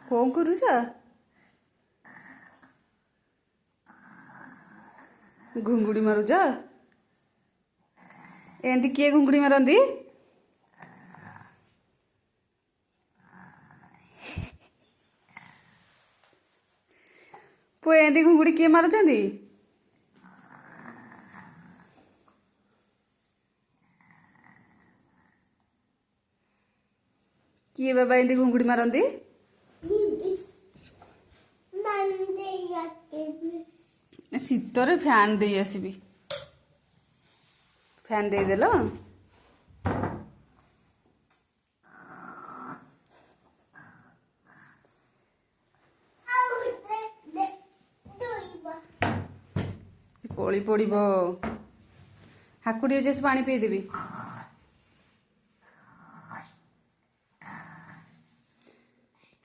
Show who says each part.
Speaker 1: कौन करुच घुंगुड़ी मारुच एमती किए घुंगुड़ी मारती पुआ एमती घुंगुड़ी किए मारुचंदी किए बाबा एमती घुंगुड़ी मारती शीतर फैन दे आसबि फैन देदेल कोली पड़ हाकुड़ी अच्छे पानी पीदेवी